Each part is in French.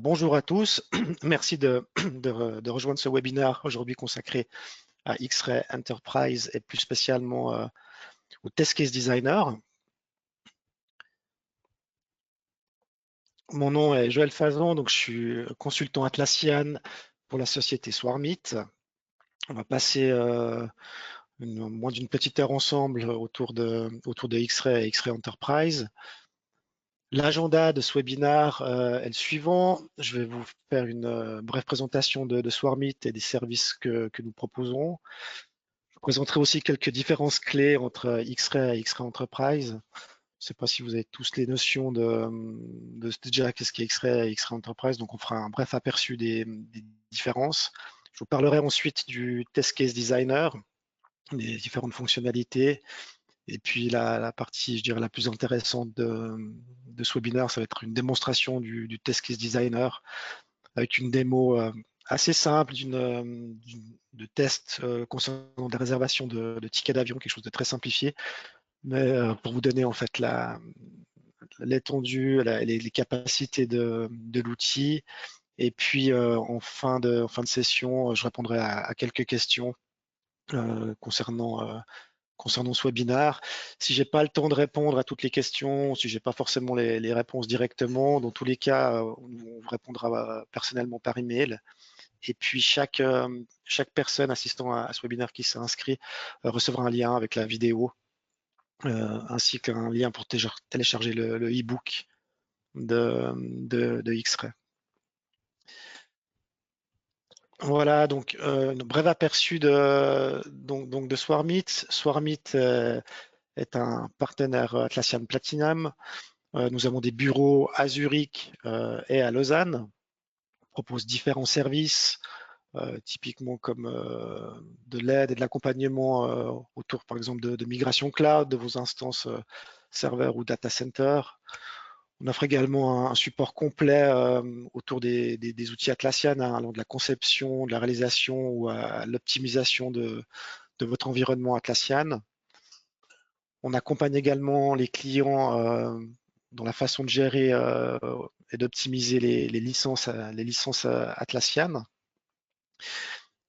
Bonjour à tous, merci de rejoindre ce webinaire aujourd'hui consacré à X-Ray Enterprise et plus spécialement au Test Case Designer. Mon nom est Joël Fazan, donc je suis consultant Atlassian pour la société Swarmit. On va passer moins d'une petite heure ensemble autour de X-Ray et X-Ray Enterprise. L'agenda de ce webinaire est le suivant. Je vais vous faire une brève présentation de Swarmit et des services que nous proposons. Je vous présenterai aussi quelques différences clés entre X-Ray et X-Ray Enterprise. Je ne sais pas si vous avez tous les notions de déjà qu'est-ce qu'est X-Ray et X-Ray Enterprise, donc on fera un bref aperçu des différences. Je vous parlerai ensuite du Test Case Designer, des différentes fonctionnalités. Et puis la partie, je dirais, la plus intéressante de ce webinaire, ça va être une démonstration du Test Case Designer avec une démo assez simple de test concernant des réservations de tickets d'avion, quelque chose de très simplifié, mais pour vous donner en fait l'étendue, les capacités de l'outil. Et puis en fin de session, je répondrai à quelques questions concernant ce webinaire. Si j'ai pas le temps de répondre à toutes les questions, si j'ai pas forcément les réponses directement, dans tous les cas, on vous répondra personnellement par email. Et puis chaque personne assistant à ce webinaire qui s'est inscrit recevra un lien avec la vidéo, ainsi qu'un lien pour télécharger le e-book de X-Ray. Voilà, donc un bref aperçu de Swarmit. Swarmit est un partenaire Atlassian Platinum. Nous avons des bureaux à Zurich et à Lausanne. On propose différents services, typiquement comme de l'aide et de l'accompagnement autour, par exemple, de migration cloud, de vos instances serveurs ou data center. On offre également un support complet autour des outils Atlassian, allant de la conception, de la réalisation ou à l'optimisation de votre environnement Atlassian. On accompagne également les clients dans la façon de gérer et d'optimiser les licences Atlassian.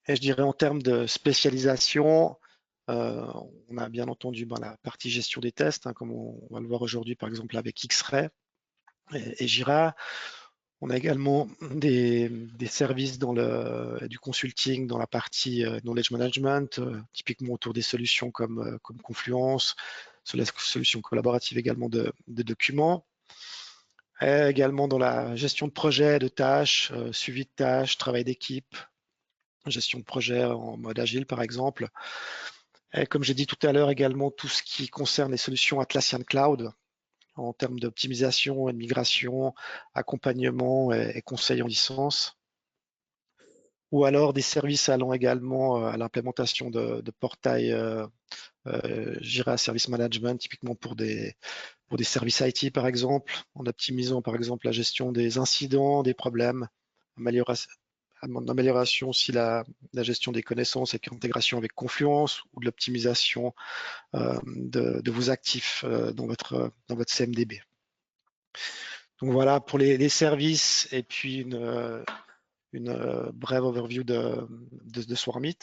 Et je dirais en termes de spécialisation, on a bien entendu la partie gestion des tests, comme on va le voir aujourd'hui par exemple avec X-Ray et Jira. On a également des services du consulting dans la partie knowledge management, typiquement autour des solutions comme Confluence, sur les solutions collaboratives également de documents. Et également dans la gestion de projets, de tâches, suivi de tâches, travail d'équipe, gestion de projet en mode agile par exemple. Et comme j'ai dit tout à l'heure également, tout ce qui concerne les solutions Atlassian Cloud en termes d'optimisation et de migration, accompagnement et conseil en licence. Ou alors des services allant également à l'implémentation de portails Jira Service Management, typiquement pour des services IT par exemple, en optimisant par exemple la gestion des incidents, des problèmes, amélioration aussi la gestion des connaissances et l'intégration avec Confluence ou de l'optimisation de vos actifs dans votre CMDB. Donc voilà pour les services et puis une brève overview de Swarmit.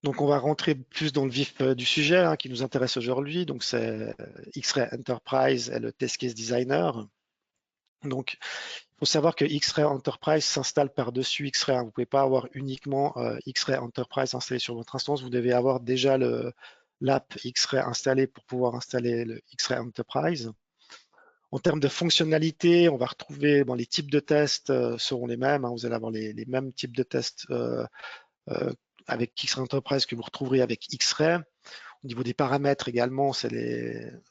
Donc on va rentrer plus dans le vif du sujet qui nous intéresse aujourd'hui. Donc c'est X-Ray Enterprise et le Test Case Designer. Donc il faut savoir que X-Ray Enterprise s'installe par-dessus X-Ray. Vous ne pouvez pas avoir uniquement X-Ray Enterprise installé sur votre instance. Vous devez avoir déjà l'app X-Ray installée pour pouvoir installer le X-Ray Enterprise. En termes de fonctionnalité, on va retrouver les types de tests seront les mêmes. Vous allez avoir les mêmes types de tests avec X-Ray Enterprise que vous retrouverez avec X-Ray. Au niveau des paramètres également, c'est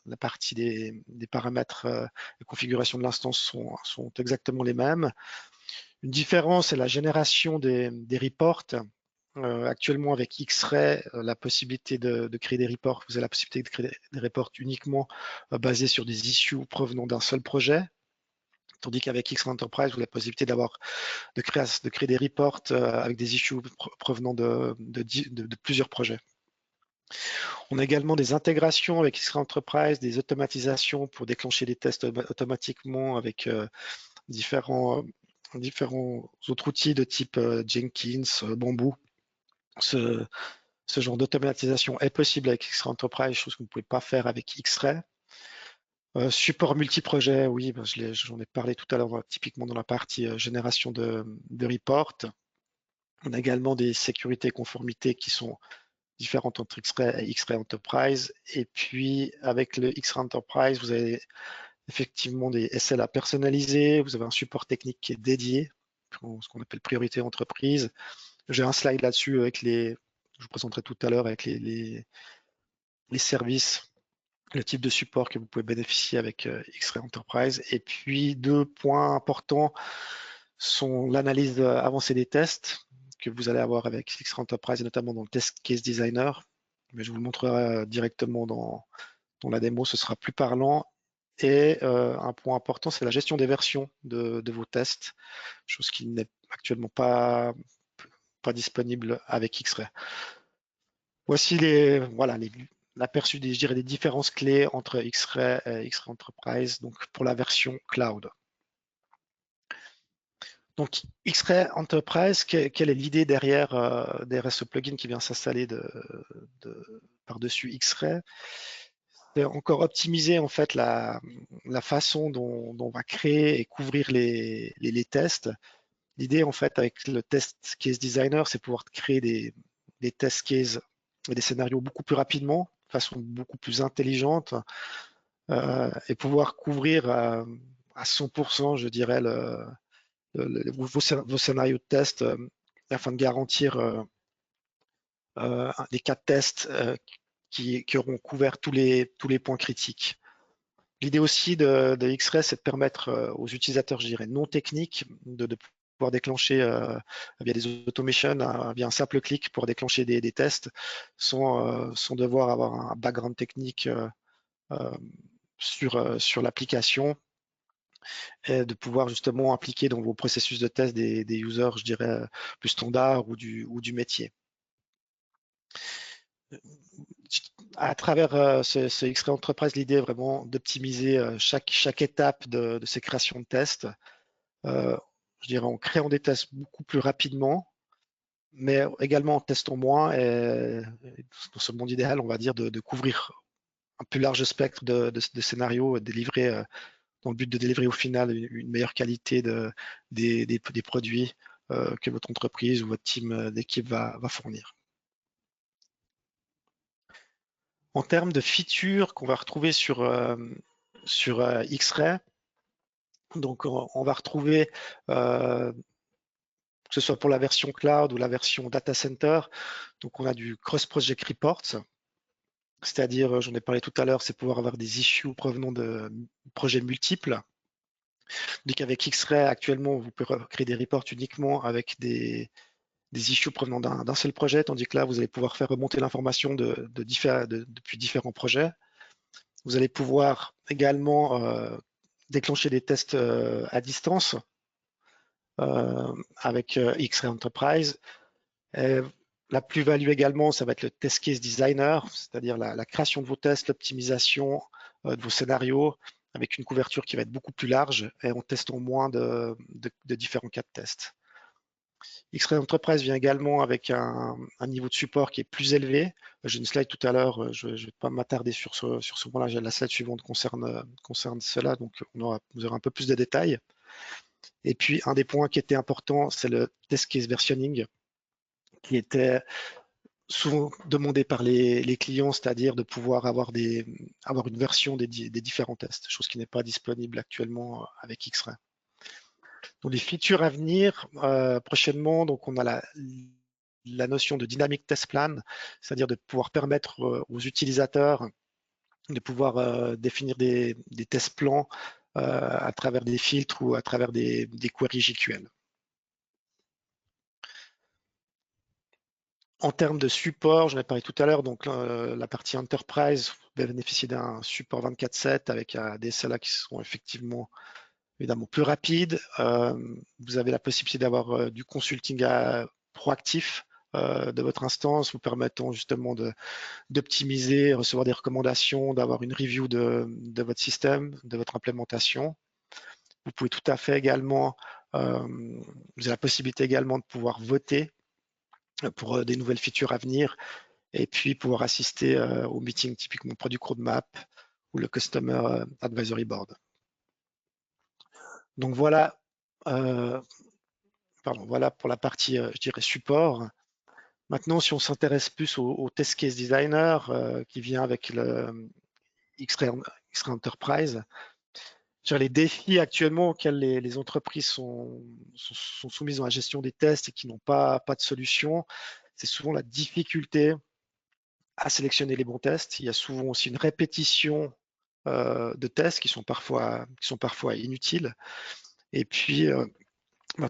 la partie des paramètres de configuration de l'instance sont exactement les mêmes. Une différence, c'est la génération des reports. Actuellement, avec X-Ray, la possibilité de créer des reports, vous avez la possibilité de créer des reports uniquement basés sur des issues provenant d'un seul projet. Tandis qu'avec X-Ray Enterprise, vous avez la possibilité de créer des reports avec des issues provenant de plusieurs projets. On a également des intégrations avec X-Ray Enterprise, des automatisations pour déclencher des tests automatiquement avec différents autres outils de type Jenkins, Bamboo. Ce genre d'automatisation est possible avec X-Ray Enterprise, chose que vous ne pouvez pas faire avec X-Ray. Support multi-projet, oui, ben, j'en ai parlé tout à l'heure, typiquement dans la partie génération de report. On a également des sécurités et conformités qui sont différentes entre X-Ray et X-Ray Enterprise. Et puis, avec le X-Ray Enterprise, vous avez effectivement des SLA personnalisés, vous avez un support technique qui est dédié, ce qu'on appelle priorité entreprise. J'ai un slide là-dessus avec je vous présenterai tout à l'heure avec les services, le type de support que vous pouvez bénéficier avec X-Ray Enterprise. Et puis, 2 points importants sont l'analyse avancée des tests que vous allez avoir avec X-Ray Enterprise et notamment dans le Test Case Designer. Mais je vous le montrerai directement dans la démo, ce sera plus parlant. Et un point important, c'est la gestion des versions de vos tests, chose qui n'est actuellement pas disponible avec X-Ray. Voici l'aperçu des, je dirais, des différences clés entre X-Ray et X-Ray Enterprise, donc pour la version cloud. Donc X-Ray Enterprise, quelle est l'idée derrière ce plugin qui vient s'installer par-dessus X-Ray? C'est encore optimiser en fait la façon dont on va créer et couvrir les tests. L'idée en fait avec le Test Case Designer, c'est pouvoir créer des test cases et des scénarios beaucoup plus rapidement, de façon beaucoup plus intelligente, et pouvoir couvrir à 100%, je dirais, vos scénarios de test afin de garantir des cas de test qui auront couvert tous les points critiques. L'idée aussi de X-Ray, c'est de permettre aux utilisateurs, je dirais, non techniques de pouvoir déclencher via des automations, via un simple clic pour déclencher des tests sans devoir avoir un background technique sur l'application et de pouvoir justement appliquer dans vos processus de test des users, je dirais, plus standards ou du métier. À travers ce X-Ray Enterprise, l'idée est vraiment d'optimiser chaque étape de ces créations de tests. Je dirais en créant des tests beaucoup plus rapidement, mais également en testant moins et dans ce monde idéal, on va dire, de couvrir un plus large spectre de scénarios et délivrer dans le but de délivrer au final une meilleure qualité des produits que votre entreprise ou votre team d'équipe va fournir. En termes de features qu'on va retrouver sur X-Ray, donc on va retrouver que ce soit pour la version cloud ou la version data center, donc on a du cross-project reports, c'est-à-dire, j'en ai parlé tout à l'heure, c'est pouvoir avoir des issues provenant de projets multiples. Donc avec X-Ray, actuellement, vous pouvez créer des reports uniquement avec des issues provenant d'un seul projet, tandis que là, vous allez pouvoir faire remonter l'information depuis différents projets. Vous allez pouvoir également déclencher des tests à distance avec X-Ray Enterprise. Et la plus-value également, ça va être le Test Case Designer, c'est-à-dire la création de vos tests, l'optimisation de vos scénarios, avec une couverture qui va être beaucoup plus large et en testant moins de différents cas de test. X-Ray Enterprise vient également avec un niveau de support qui est plus élevé. J'ai une slide tout à l'heure, je ne vais pas m'attarder sur ce point-là. La slide suivante concerne cela, donc vous aurez un peu plus de détails. Et puis, un des points qui était important, c'est le test case versioning, qui était souvent demandé par les clients, c'est-à-dire de pouvoir avoir une version des différents tests, chose qui n'est pas disponible actuellement avec X-Ray. Donc les features à venir prochainement, donc on a la notion de dynamic test plan, c'est-à-dire de pouvoir permettre aux utilisateurs de pouvoir définir des test plans à travers des filtres ou à travers des queries JQL. En termes de support, j'en ai parlé tout à l'heure, donc la partie Enterprise va bénéficier d'un support 24/7 avec des SLA qui seront effectivement évidemment plus rapides. Vous avez la possibilité d'avoir du consulting proactif de votre instance, vous permettant justement d'optimiser, recevoir des recommandations, d'avoir une review de votre système, de votre implémentation. Vous pouvez tout à fait également, vous avez la possibilité également de pouvoir voter pour des nouvelles features à venir et puis pouvoir assister au meeting typiquement Product Roadmap ou le Customer Advisory Board. Donc voilà, voilà pour la partie, je dirais, support. Maintenant, si on s'intéresse plus au Test Case Designer qui vient avec le X-Ray Enterprise, les défis actuellement auxquels les entreprises sont soumises dans la gestion des tests et qui n'ont pas de solution, c'est souvent la difficulté à sélectionner les bons tests. Il y a souvent aussi une répétition de tests qui sont parfois inutiles. Et puis,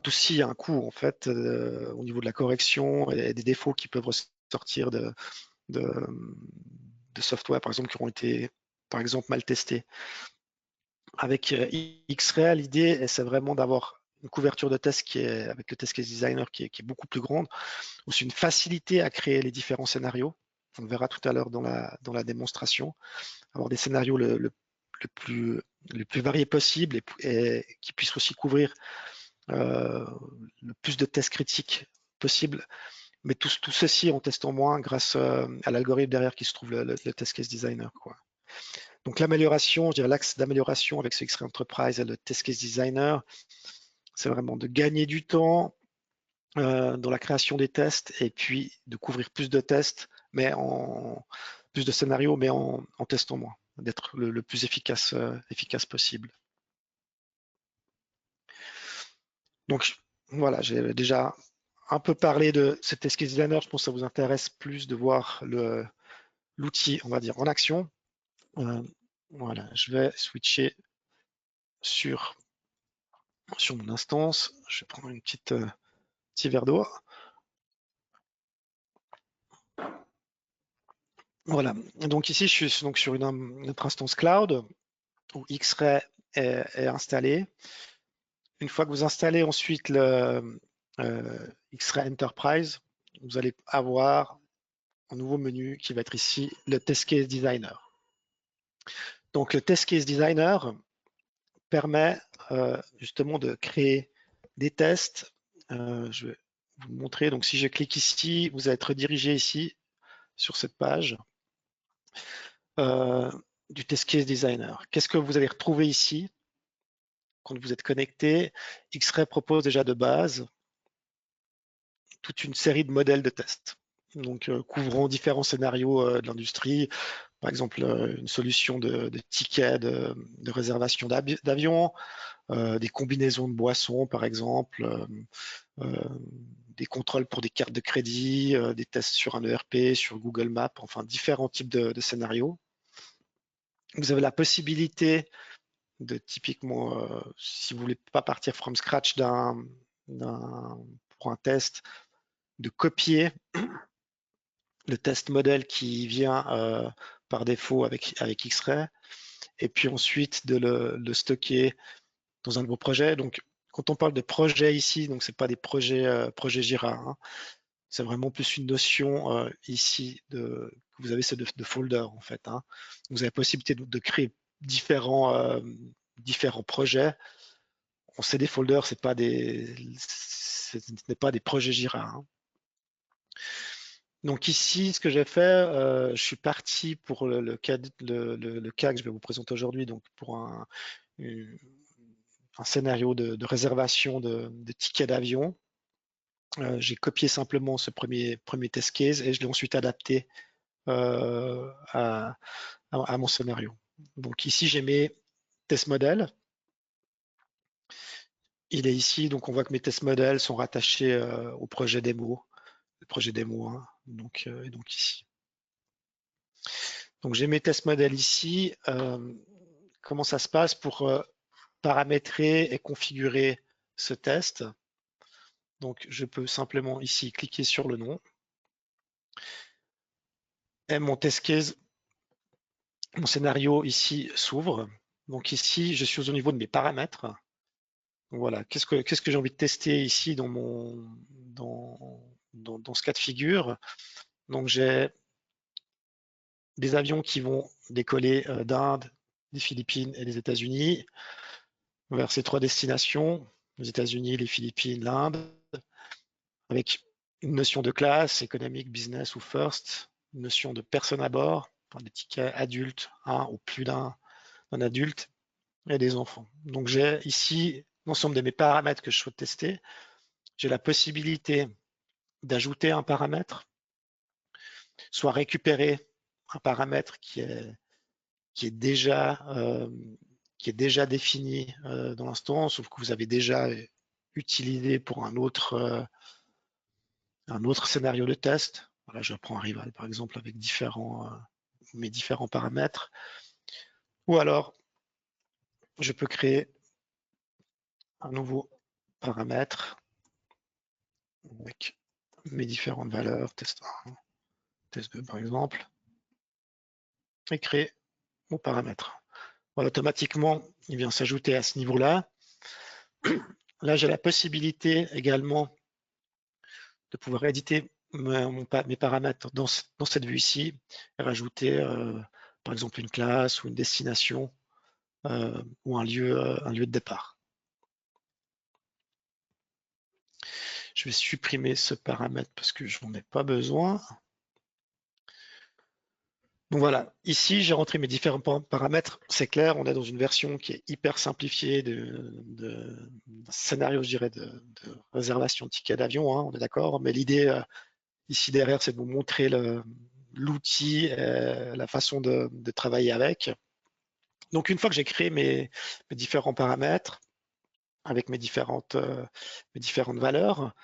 tout ceci, il y a un coût en fait au niveau de la correction et des défauts qui peuvent ressortir de software, par exemple, qui auront été, par exemple, mal testés. Avec X-Ray, l'idée, c'est vraiment d'avoir une couverture de test qui est, avec le Test Case Designer, qui est beaucoup plus grande, aussi une facilité à créer les différents scénarios. On le verra tout à l'heure dans la démonstration. Avoir des scénarios le plus variés possible et qui puissent aussi couvrir le plus de tests critiques possible. Mais tout ceci en testant moins grâce à l'algorithme derrière qui se trouve le Test Case Designer, quoi. Donc l'amélioration, je dirais l'axe d'amélioration avec ce X-Ray Enterprise et le Test Case Designer, c'est vraiment de gagner du temps dans la création des tests et puis de couvrir plus de tests, mais plus de scénarios, mais en testant moins, d'être le plus efficace possible. Donc voilà, j'ai déjà un peu parlé de ce Test Case Designer. Je pense que ça vous intéresse plus de voir l'outil, on va dire, en action. Voilà, je vais switcher sur mon instance. Je vais prendre une petit verre d'eau. Voilà, donc ici je suis donc sur notre instance cloud où X-Ray est installé. Une fois que vous installez ensuite le X-Ray Enterprise, vous allez avoir un nouveau menu qui va être ici le Test Case Designer. Donc le Test Case Designer permet justement de créer des tests. Je vais vous montrer. Donc si je clique ici, vous allez être redirigé ici sur cette page du Test Case Designer. Qu'est-ce que vous allez retrouver ici quand vous êtes connecté? X-Ray propose déjà de base toute une série de modèles de tests, donc couvrant différents scénarios de l'industrie, par exemple une solution de tickets de réservation d'avion, des combinaisons de boissons par exemple, des contrôles pour des cartes de crédit, des tests sur un ERP, sur Google Maps, enfin différents types de scénarios. Vous avez la possibilité de typiquement, si vous voulez pas partir from scratch pour un test, de copier le test modèle qui vient par défaut avec X-Ray, et puis ensuite de le stocker dans un de vos projets. Donc, quand on parle de projet ici, donc c'est pas des projets Jira, hein, c'est vraiment plus une notion ici que vous avez, c'est de folder en fait. Hein. Vous avez la possibilité de créer différents projets. On sait des folders, ce n'est pas des projets Jira. Hein. Donc ici, ce que j'ai fait, je suis parti pour le cas que je vais vous présenter aujourd'hui, donc pour un scénario de réservation de tickets d'avion. J'ai copié simplement ce premier test case et je l'ai ensuite adapté à mon scénario. Donc ici, j'ai mes test modèles. Il est ici, donc on voit que mes test modèles sont rattachés au projet démo, le projet démo 1, donc ici. Donc j'ai mes test modèles ici. Comment ça se passe pour paramétrer et configurer ce test? Donc je peux simplement ici cliquer sur le nom. Et mon test case, mon scénario ici s'ouvre. Donc ici, je suis au niveau de mes paramètres. Donc voilà, qu'est-ce que j'ai envie de tester ici dans ce cas de figure? Donc j'ai des avions qui vont décoller d'Inde, des Philippines et des États-Unis. vers ces 3 destinations, les États-Unis, les Philippines, l'Inde, avec une notion de classe, économique, business ou first, une notion de personne à bord, des tickets adultes, un ou plus d'un adulte et des enfants. Donc j'ai ici l'ensemble de mes paramètres que je souhaite tester. J'ai la possibilité d'ajouter un paramètre, soit récupérer un paramètre qui est déjà, défini dans l'instant, sauf que vous avez déjà utilisé pour un autre scénario de test. Voilà, je prends un rival par exemple avec mes différents paramètres. Ou alors, je peux créer un nouveau paramètre avec mes différentes valeurs, test 1, test 2 par exemple, et créer mon paramètre. Voilà, automatiquement, il vient s'ajouter à ce niveau-là. Là, j'ai la possibilité également de pouvoir éditer mes paramètres dans cette vue ici et rajouter par exemple une classe ou une destination ou un lieu de départ. Je vais supprimer ce paramètre parce que je n'en ai pas besoin. Donc voilà, ici j'ai rentré mes différents paramètres. C'est clair, on est dans une version qui est hyper simplifiée d'un scénario, je dirais, de réservation de ticket d'avion, hein, on est d'accord. Mais l'idée ici derrière, c'est de vous montrer l'outil, la façon de travailler avec. Donc une fois que j'ai créé mes différents paramètres avec mes différentes valeurs,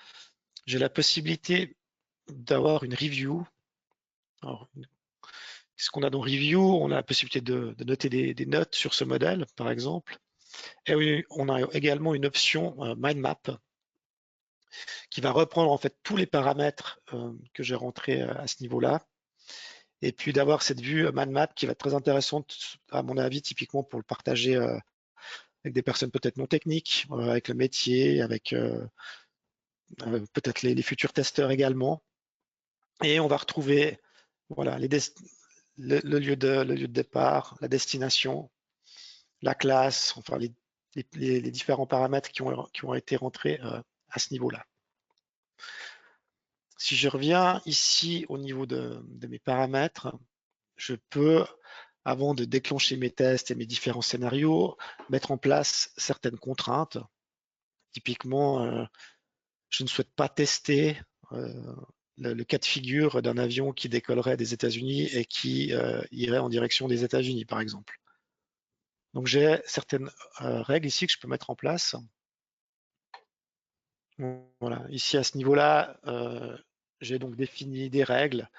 j'ai la possibilité d'avoir une review. Alors, ce qu'on a dans Review, on a la possibilité de noter des notes sur ce modèle, par exemple. Et oui, on a également une option Mind Map qui va reprendre en fait tous les paramètres que j'ai rentrés à ce niveau-là. Et puis d'avoir cette vue Mind Map qui va être très intéressante, à mon avis, typiquement pour le partager avec des personnes peut-être non techniques, avec le métier, avec peut-être les futurs testeurs également. Et on va retrouver voilà, le lieu de départ, la destination, la classe, enfin les différents paramètres qui ont été rentrés à ce niveau-là. Si je reviens ici au niveau de mes paramètres, je peux, avant de déclencher mes tests et mes différents scénarios, mettre en place certaines contraintes. Typiquement, je ne souhaite pas tester le cas de figure d'un avion qui décollerait des États-Unis et qui irait en direction des États-Unis, par exemple. Donc j'ai certaines règles ici que je peux mettre en place. Voilà, ici à ce niveau-là, j'ai donc défini des règles.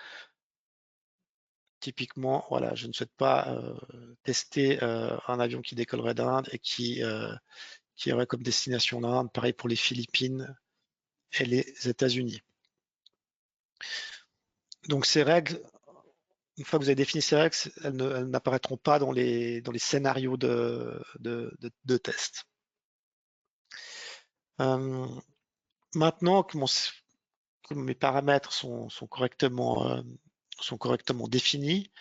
Typiquement, voilà, je ne souhaite pas tester un avion qui décollerait d'Inde et qui aurait comme destination l'Inde. Pareil pour les Philippines et les États-Unis. Donc ces règles, une fois que vous avez défini ces règles, elles n'apparaîtront pas dans les scénarios de test. Maintenant que mes paramètres sont correctement définis,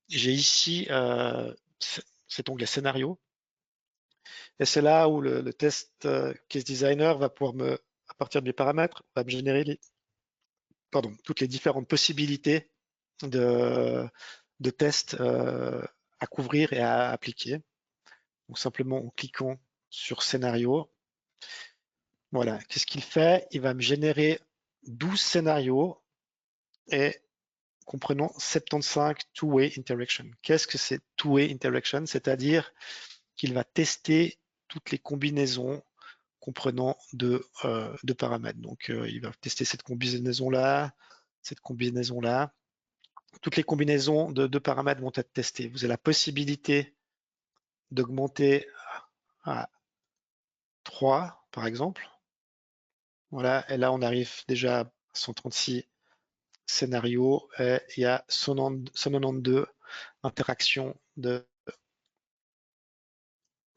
j'ai ici cet onglet scénario. Et c'est là où le test case designer va pouvoir à partir de mes paramètres, va me générer toutes les différentes possibilités de tests à couvrir et à appliquer. Donc simplement en cliquant sur scénario. Voilà, qu'est-ce qu'il fait? Il va me générer 12 scénarios et comprenant 75 two-way interaction. Qu'est-ce que c'est two-way interaction? C'est-à-dire qu'il va tester toutes les combinaisons comprenant de paramètres. Donc, il va tester cette combinaison-là, cette combinaison-là. Toutes les combinaisons de paramètres vont être testées. Vous avez la possibilité d'augmenter à 3, par exemple. Voilà, et là, on arrive déjà à 136 scénarios et il y a 192 interactions de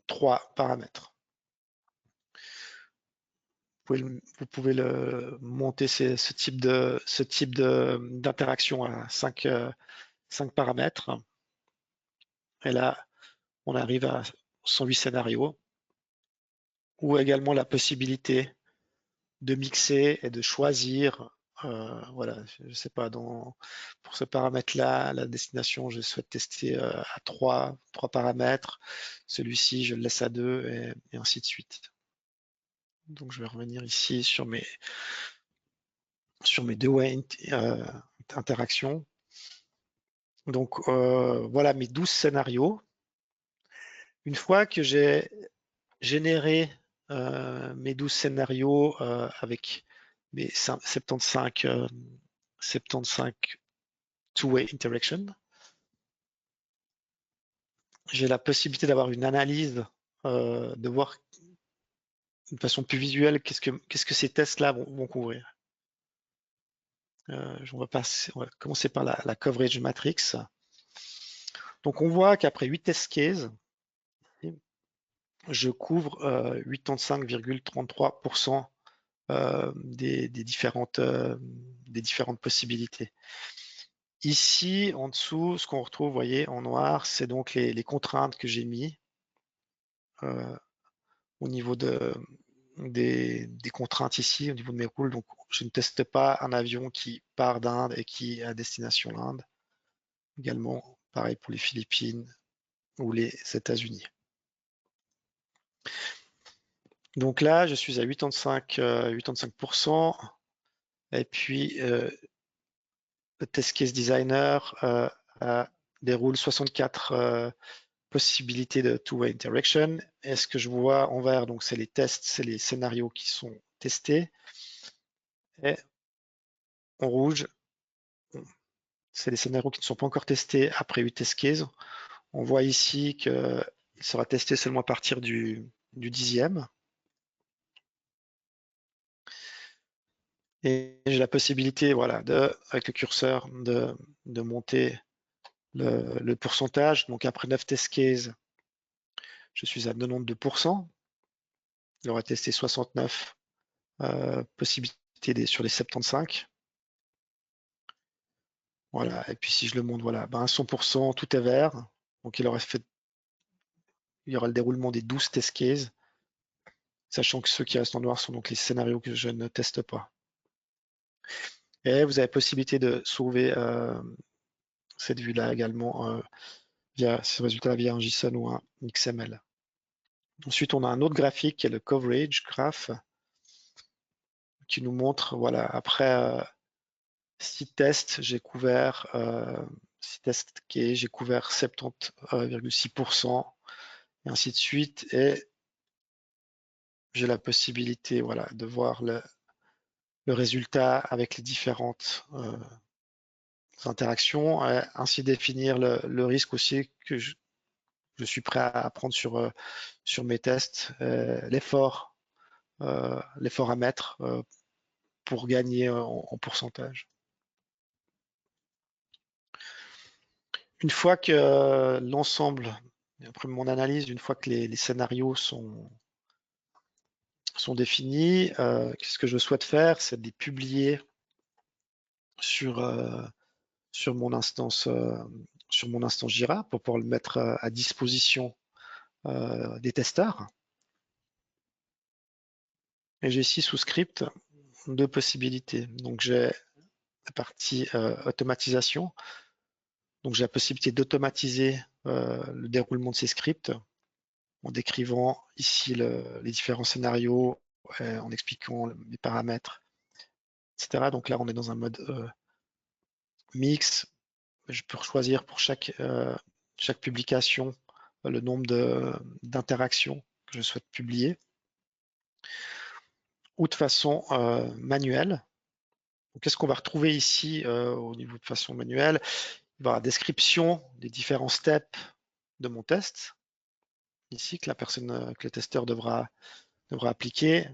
3 paramètres. Vous pouvez monter ce type d'interaction à 5 paramètres. Et là, on arrive à 108 scénarios. ou également la possibilité de mixer et de choisir. Voilà, je ne sais pas, pour ce paramètre-là, la destination, je souhaite tester à trois paramètres. Celui-ci, je le laisse à 2 et ainsi de suite. Donc, je vais revenir ici sur mes deux interactions. Donc, voilà mes 12 scénarios. Une fois que j'ai généré mes 12 scénarios avec mes 75 two-way interaction, j'ai la possibilité d'avoir une analyse, de voir d'une façon plus visuelle qu'est-ce que ces tests-là vont couvrir. On va commencer par la coverage matrix. Donc on voit qu'après 8 test cases, je couvre 85,33% des différentes possibilités. Ici, en dessous, ce qu'on retrouve, vous voyez, en noir, c'est donc les contraintes que j'ai mis au niveau des contraintes ici, au niveau de mes rôles. Donc, je ne teste pas un avion qui part d'Inde et qui est à destination l'Inde. Également, pareil pour les Philippines ou les États-Unis. Donc là, je suis à 85%. Et puis, le test case designer déroule 64 possibilités de two-way interaction. Et ce que je vois en vert, donc c'est les tests, c'est les scénarios qui sont testés. Et en rouge, c'est les scénarios qui ne sont pas encore testés après 8 test cases. On voit ici qu'il sera testé seulement à partir du 10e. Et j'ai la possibilité, voilà, avec le curseur, de monter le pourcentage. Donc après 9 test cases, je suis à 92%. Il aura testé 69 possibilités sur les 75. Voilà. Et puis si je le monte, voilà, ben 100%, tout est vert. Donc il y aura le déroulement des 12 test cases, sachant que ceux qui restent en noir sont donc les scénarios que je ne teste pas. Et vous avez possibilité de sauver cette vue-là également via ce résultat via un JSON ou un XML. Ensuite, on a un autre graphique qui est le coverage graph qui nous montre, voilà, après 6 tests, j'ai couvert 6 tests j'ai couvert 70,6% et ainsi de suite. Et j'ai la possibilité, voilà, de voir le résultat avec les différentes interactions, ainsi définir le risque aussi que je suis prêt à prendre sur mes tests, l'effort à mettre pour gagner en pourcentage. Une fois que l'ensemble, après mon analyse, une fois que les scénarios sont définis, ce que je souhaite faire, c'est de les publier sur mon instance Jira pour pouvoir le mettre à disposition des testeurs. Et j'ai ici sous script 2 possibilités. Donc j'ai la partie automatisation. Donc j'ai la possibilité d'automatiser le déroulement de ces scripts en décrivant ici les différents scénarios, en expliquant les paramètres, etc. Donc là on est dans un mode mix. Je peux choisir pour chaque publication le nombre d'interactions que je souhaite publier, ou de façon manuelle. Qu'est-ce qu'on va retrouver ici au niveau de façon manuelle? Il va y avoir la description des différents steps de mon test, ici que le testeur devra appliquer.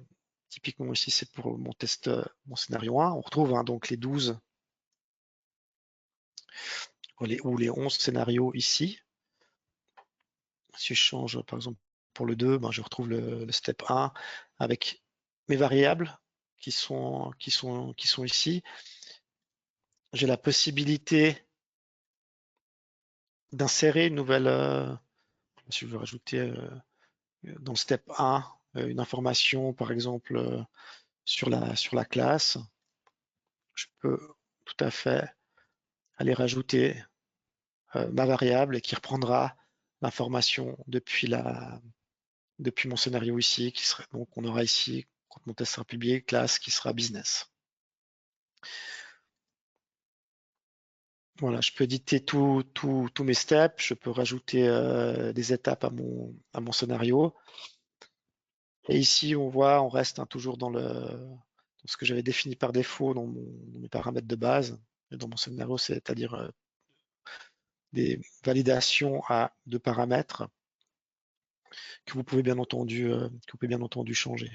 Typiquement ici, c'est pour mon test, mon scénario 1. On retrouve donc les 12 ou les 11 scénarios ici. Si je change par exemple pour le 2, ben, je retrouve le step 1 avec mes variables qui sont ici. J'ai la possibilité d'insérer une nouvelle, si je veux rajouter dans le step 1 une information, par exemple, sur la classe, je peux tout à fait aller rajouter ma variable et qui reprendra l'information depuis mon scénario ici, qui serait donc on aura ici, quand mon test sera publié, classe qui sera business. Voilà, je peux éditer tous mes steps, je peux rajouter des étapes à mon scénario. Et ici, on voit, on reste toujours dans ce que j'avais défini par défaut dans mes paramètres de base, et dans mon scénario, c'est-à-dire des validations à deux paramètres que vous pouvez bien entendu changer.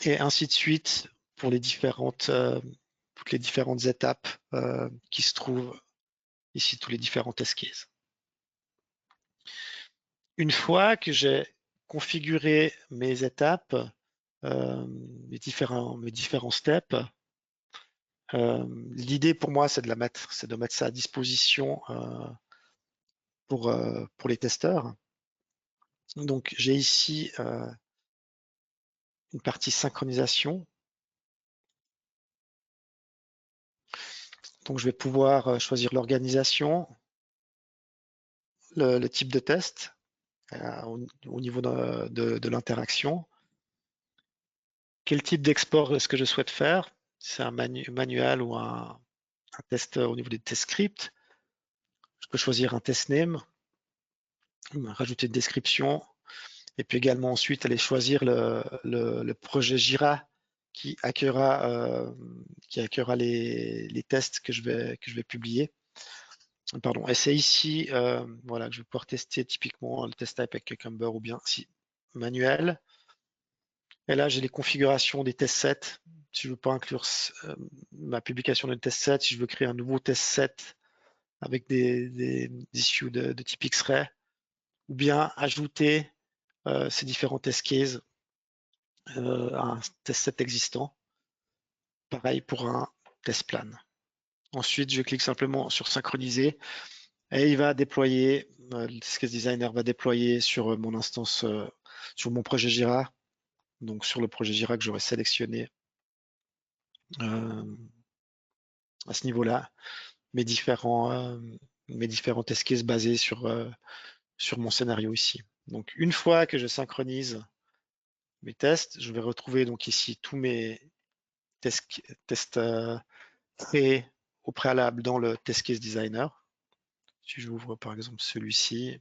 Et ainsi de suite pour toutes les différentes étapes qui se trouvent ici, tous les différents test cases. Une fois que j'ai configuré mes étapes, mes différents steps, l'idée pour moi, c'est de mettre ça à disposition pour les testeurs. Donc, j'ai ici une partie synchronisation. Donc, je vais pouvoir choisir l'organisation, le type de test au niveau de l'interaction. Quel type d'export est-ce que je souhaite faire? C'est un manuel ou un test au niveau des test scripts. Je peux choisir un test name, rajouter une description, et puis également ensuite aller choisir le projet Jira qui accueillera les tests que je vais publier. Pardon. Et c'est ici voilà, que je vais pouvoir tester typiquement le test type avec Cucumber ou bien si manuel. Et là, j'ai les configurations des test sets. Si je veux pas inclure ma publication de test set, si je veux créer un nouveau test set avec des issues de type X-ray, ou bien ajouter ces différents test cases à un test set existant. Pareil pour un test plan. Ensuite, je clique simplement sur synchroniser et il va déployer, le test case designer va déployer sur mon instance, sur mon projet Jira, donc sur le projet Jira que j'aurais sélectionné à ce niveau-là, mes différents test cases basés sur mon scénario ici. Donc, une fois que je synchronise mes tests, je vais retrouver donc ici tous mes tests créés au préalable dans le test case designer. Si j'ouvre par exemple celui-ci,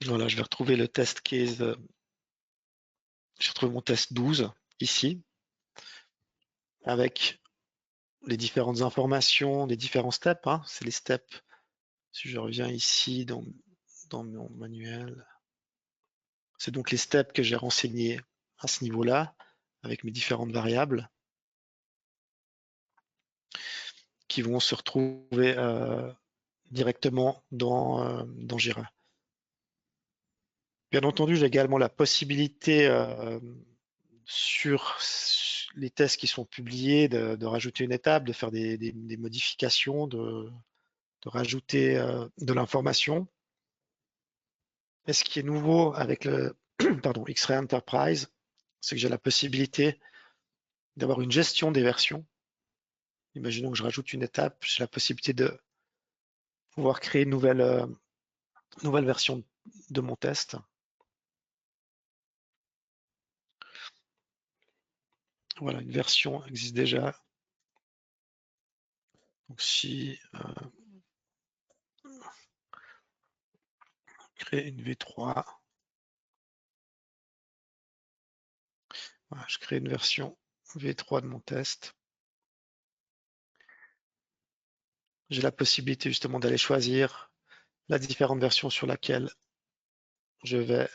voilà, je vais retrouver le test case, je retrouve mon test 12 ici, avec les différentes informations, les différents steps, hein, c'est les steps. Si je reviens ici dans mon manuel, c'est donc les steps que j'ai renseignés à ce niveau-là, avec mes différentes variables, qui vont se retrouver directement dans Jira. Bien entendu, j'ai également la possibilité sur les tests qui sont publiés de rajouter une étape, de faire des modifications, de rajouter de l'information. Et ce qui est nouveau avec le pardon, X-Ray Enterprise, c'est que j'ai la possibilité d'avoir une gestion des versions. Imaginons que je rajoute une étape, j'ai la possibilité de pouvoir créer une nouvelle version de mon test. Voilà, une version existe déjà. Donc si créer une V3, voilà, je crée une version V3 de mon test. J'ai la possibilité justement d'aller choisir la différente version sur laquelle je vais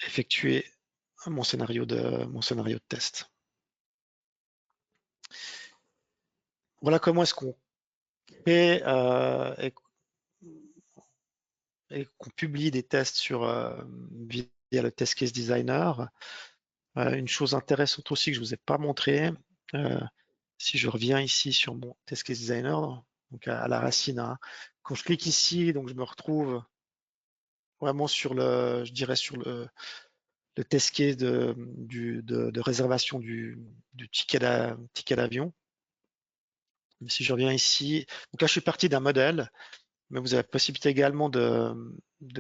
effectuer mon scénario de test. Voilà comment est-ce qu'on crée et qu'on publie des tests via le Test Case Designer. Une chose intéressante aussi que je ne vous ai pas montré, si je reviens ici sur mon Test Case Designer, donc à la racine, hein. Quand je clique ici, donc je me retrouve vraiment sur le, je dirais sur le test case de réservation du ticket d'avion. Si je reviens ici, donc là je suis parti d'un modèle, mais vous avez la possibilité également de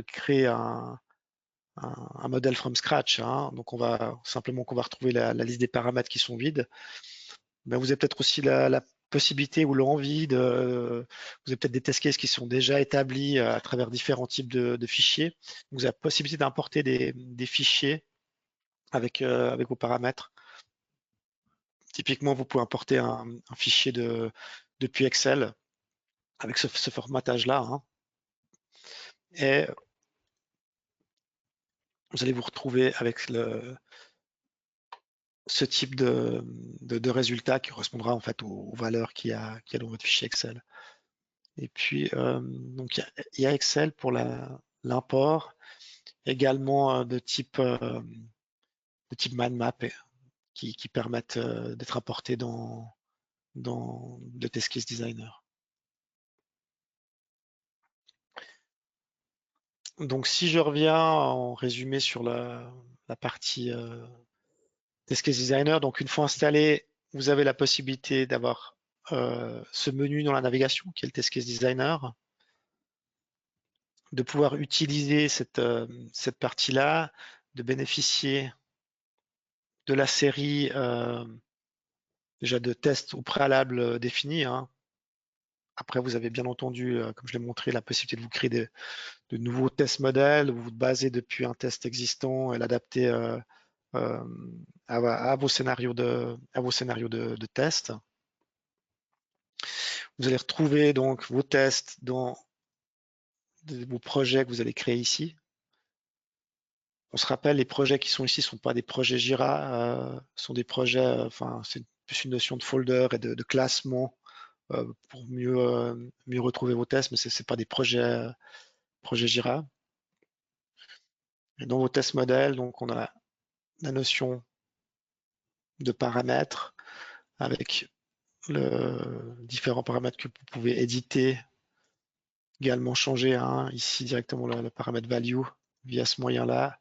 créer un modèle from scratch, hein. Donc on va simplement qu'on va retrouver la liste des paramètres qui sont vides. Mais vous avez peut-être aussi la possibilité ou l'envie vous avez peut-être des test cases qui sont déjà établis à travers différents types de fichiers. Vous avez la possibilité d'importer des fichiers avec vos paramètres. Typiquement, vous pouvez importer un fichier depuis Excel avec ce formatage-là, hein. Et vous allez vous retrouver avec ce type de résultat qui correspondra en fait aux valeurs qu'il y a dans votre fichier Excel. Et puis, donc il y a Excel pour l'import, également de type mind map qui permettent d'être apportés dans le Test Case Designer. Donc, si je reviens en résumé sur la partie Test Case Designer, donc une fois installé, vous avez la possibilité d'avoir ce menu dans la navigation qui est le Test Case Designer, de pouvoir utiliser cette partie-là, de bénéficier de la série déjà de tests au préalable définis, hein. Après, vous avez bien entendu, comme je l'ai montré, la possibilité de vous créer de nouveaux tests modèles, vous vous basez depuis un test existant et l'adapter euh, à vos scénarios de test. Vous allez retrouver donc vos tests dans vos projets que vous allez créer ici. On se rappelle, les projets qui sont ici ne sont pas des projets Jira, sont des projets, enfin, c'est plus une notion de folder et de classement pour mieux retrouver vos tests, mais ce n'est pas des projets Jira. Et dans vos tests modèles, donc on a la notion de paramètres avec différents paramètres que vous pouvez éditer, également changer, hein, ici directement le paramètre value via ce moyen-là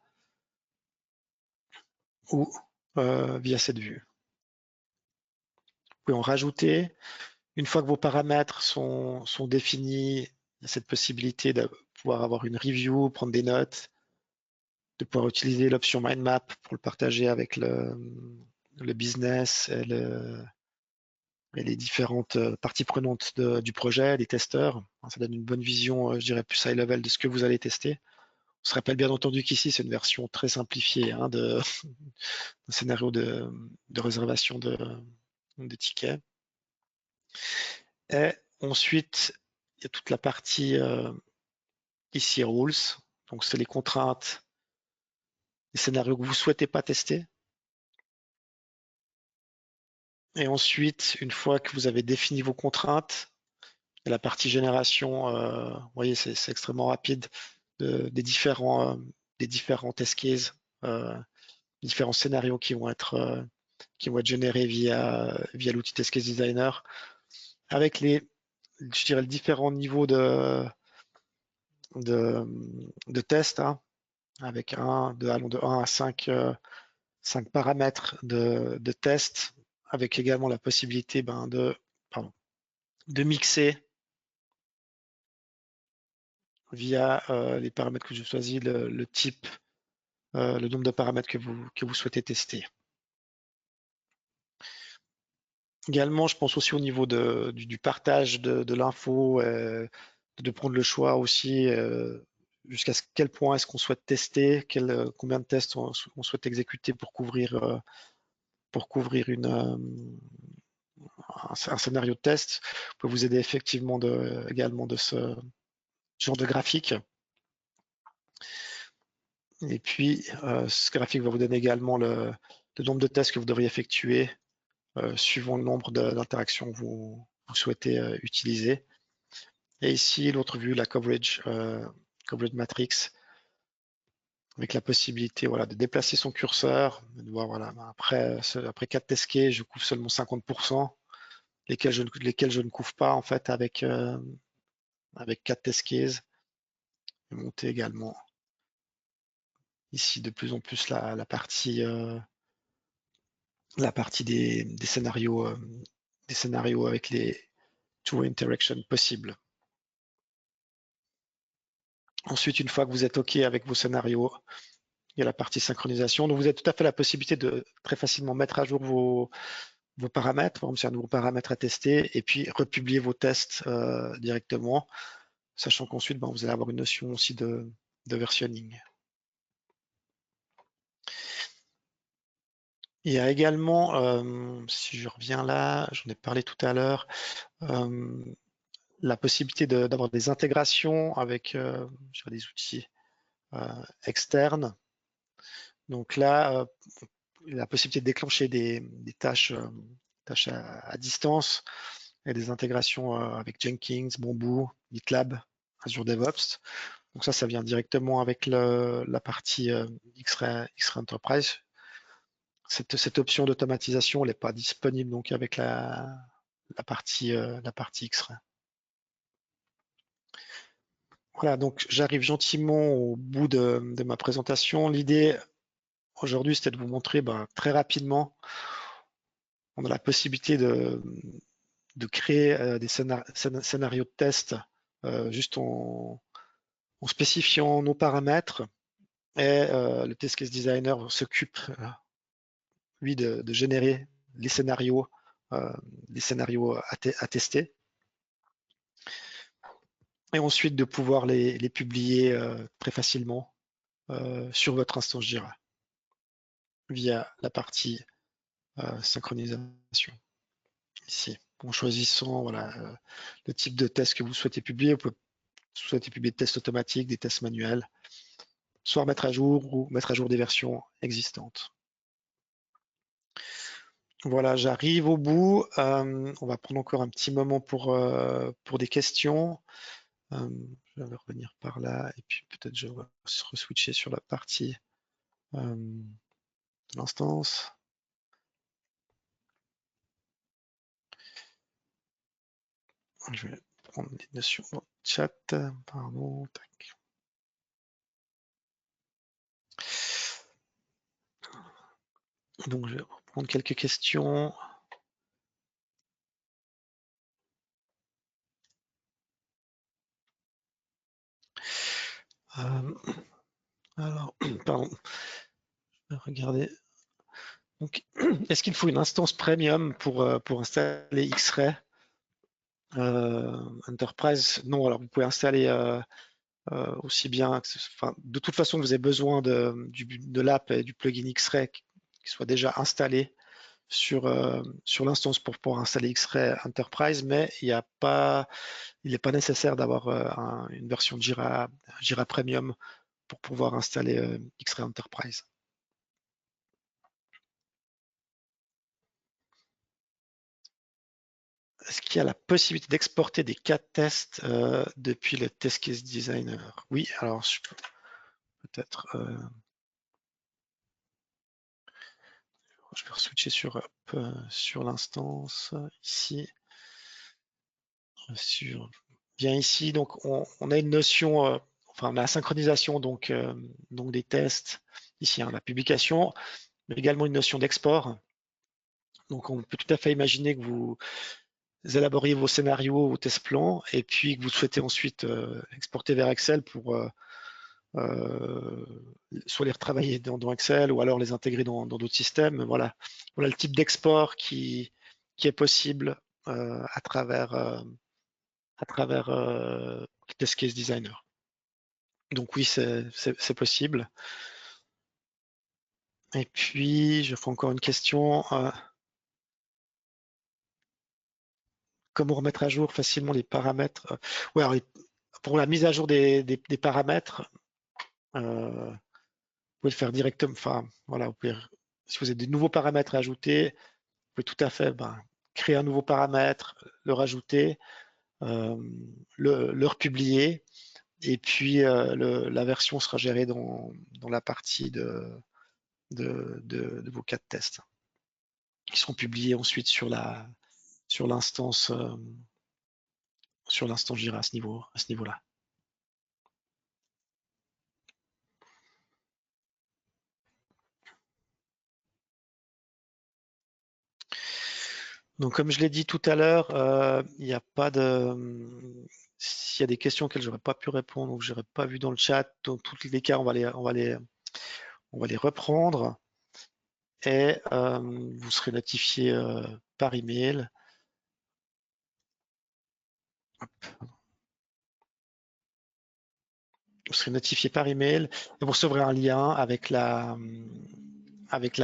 ou via cette vue. Vous pouvez en rajouter. Une fois que vos paramètres sont définis, il y a cette possibilité de pouvoir avoir une review, prendre des notes, de pouvoir utiliser l'option mind map pour le partager avec le business et les différentes parties prenantes du projet, les testeurs. Ça donne une bonne vision, je dirais, plus high level de ce que vous allez tester. On se rappelle bien entendu qu'ici, c'est une version très simplifiée hein, d'un scénario de réservation de tickets. Et ensuite, il y a toute la partie ici rules. Donc, c'est les contraintes, les scénarios que vous ne souhaitez pas tester. Et ensuite, une fois que vous avez défini vos contraintes, la partie génération, vous voyez, c'est extrêmement rapide des différents test cases, différents scénarios qui vont être générés via l'outil Test Case Designer, avec je dirais, les différents niveaux de tests, hein, avec allant de 1 à 5 paramètres de test, avec également la possibilité de mixer via les paramètres que je choisis, le type, le nombre de paramètres que vous souhaitez tester. Également, je pense aussi au niveau du partage de l'info, de prendre le choix aussi jusqu'à quel point est-ce qu'on souhaite tester, combien de tests on souhaite exécuter pour couvrir un scénario de test. Peut vous aider effectivement également de ce genre de graphique. Et puis, ce graphique va vous donner également le nombre de tests que vous devriez effectuer suivant le nombre d'interactions que vous souhaitez utiliser. Et ici, l'autre vue, la coverage matrix, avec la possibilité voilà, de déplacer son curseur, de voir voilà, après 4 test cases, je couvre seulement 50%. lesquels je ne couvre pas en fait avec 4 test cases. Je vais monter également ici de plus en plus la partie des scénarios avec les two interactions possibles. Ensuite, une fois que vous êtes OK avec vos scénarios, il y a la partie synchronisation. Donc, vous avez tout à fait la possibilité de très facilement mettre à jour vos paramètres. Par exemple, c'est un nouveau paramètre à tester et puis republier vos tests directement, sachant qu'ensuite, vous allez avoir une notion aussi de versionning. Il y a également, si je reviens là, j'en ai parlé tout à l'heure, la possibilité d'avoir des intégrations avec des outils externes. Donc là, la possibilité de déclencher des tâches, à distance et des intégrations avec Jenkins, Bamboo, GitLab, Azure DevOps. Donc ça vient directement avec la partie X-Ray Enterprise. Cette option d'automatisation n'est pas disponible donc avec la partie X-Ray. Voilà, donc j'arrive gentiment au bout de ma présentation. L'idée aujourd'hui, c'était de vous montrer très rapidement, on a la possibilité de créer des scénarios de test juste en spécifiant nos paramètres et le test case designer s'occupe lui de générer les scénarios à tester et ensuite de pouvoir les publier très facilement sur votre instance Jira via la partie synchronisation ici. En choisissant le type de test que vous souhaitez publier, vous pouvez souhaiter publier des tests automatiques, des tests manuels, soit mettre à jour ou mettre à jour des versions existantes. Voilà, j'arrive au bout. On va prendre encore un petit moment pour des questions. Je vais revenir par là et puis peut-être je vais re-switcher sur la partie de l'instance. Je vais prendre les notions dans le chat. Pardon. Tac. Donc je vais reprendre quelques questions. Alors, pardon. Je vais regarder. Donc, est-ce qu'il faut une instance premium pour installer X-Ray Enterprise? Non, alors vous pouvez installer aussi bien, de toute façon, vous avez besoin de l'app et du plugin X-Ray qui soit déjà installé sur l'instance pour pouvoir installer X-Ray Enterprise, mais il n'est pas nécessaire d'avoir une version Jira Premium pour pouvoir installer X-Ray Enterprise. Est-ce qu'il y a la possibilité d'exporter des cas de tests depuis le Test Case Designer? Oui, alors je peux peut-être je vais switcher sur l'instance ici. Bien ici, donc on a une notion, on a la synchronisation donc des tests. Ici, la publication, mais également une notion d'export. Donc on peut tout à fait imaginer que vous élaboriez vos scénarios, vos test plans, et puis que vous souhaitez ensuite exporter vers Excel pour soit les retravailler dans Excel ou alors les intégrer dans d'autres systèmes. Voilà le type d'export qui est possible à travers le Test Case Designer. Donc oui, c'est possible. Et puis, je fais encore une question. Comment remettre à jour facilement les paramètres? Ouais, alors, pour la mise à jour des paramètres, vous pouvez le faire directement. Enfin, voilà, si vous avez des nouveaux paramètres à ajouter, vous pouvez tout à fait créer un nouveau paramètre, le rajouter, le republier, et puis la version sera gérée dans la partie de vos cas de test qui seront publiés ensuite sur la sur l'instance Jira à ce niveau-là. Donc, comme je l'ai dit tout à l'heure, il n'y a pas de. S'il y a des questions auxquelles j'aurais pas pu répondre ou que j'aurais pas vu dans le chat, dans tous les cas, on va les reprendre et vous serez notifié par email. Vous serez notifié par email et vous recevrez un lien avec la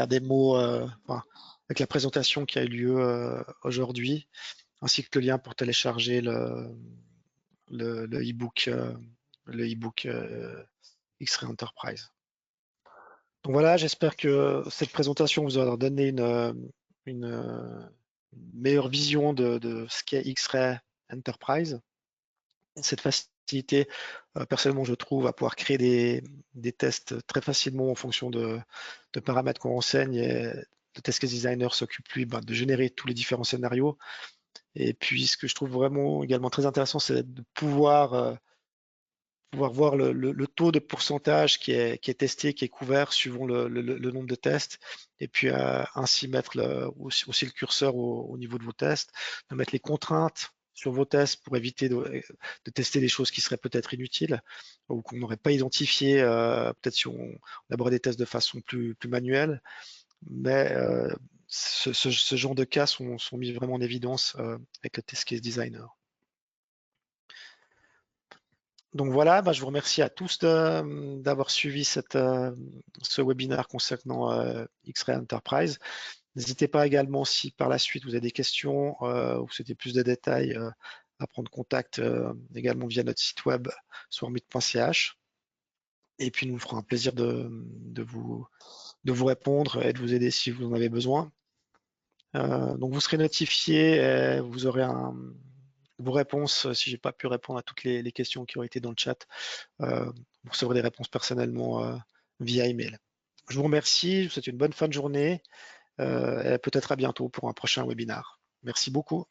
démo, enfin, avec la présentation qui a eu lieu aujourd'hui, ainsi que le lien pour télécharger le e-book X-Ray Enterprise. Donc voilà, j'espère que cette présentation vous aura donné une meilleure vision de ce qu'est X-Ray Enterprise. Cette facilité, personnellement, je trouve, à pouvoir créer des tests très facilement en fonction de paramètres qu'on renseigne. Et le test case designer s'occupe, lui, de générer tous les différents scénarios. Et puis, ce que je trouve vraiment également très intéressant, c'est de pouvoir voir le taux de pourcentage qui est testé, qui est couvert suivant le nombre de tests, et puis ainsi mettre aussi le curseur au niveau de vos tests, de mettre les contraintes sur vos tests pour éviter de tester des choses qui seraient peut-être inutiles ou qu'on n'aurait pas identifiées, peut-être si on aborde des tests de façon plus manuelle, mais ce genre de cas sont mis vraiment en évidence avec le test case designer. Donc voilà, je vous remercie à tous d'avoir suivi ce webinaire concernant X-Ray Enterprise. N'hésitez pas également, si par la suite vous avez des questions ou c'était plus de détails, à prendre contact également via notre site web swarmit.ch. Et puis nous ferons un plaisir de vous répondre et de vous aider si vous en avez besoin. Donc vous serez notifié, et vous aurez vos réponses si j'ai pas pu répondre à toutes les questions qui ont été dans le chat. Vous recevrez des réponses personnellement via email. Je vous remercie, je vous souhaite une bonne fin de journée et peut-être à bientôt pour un prochain webinaire. Merci beaucoup.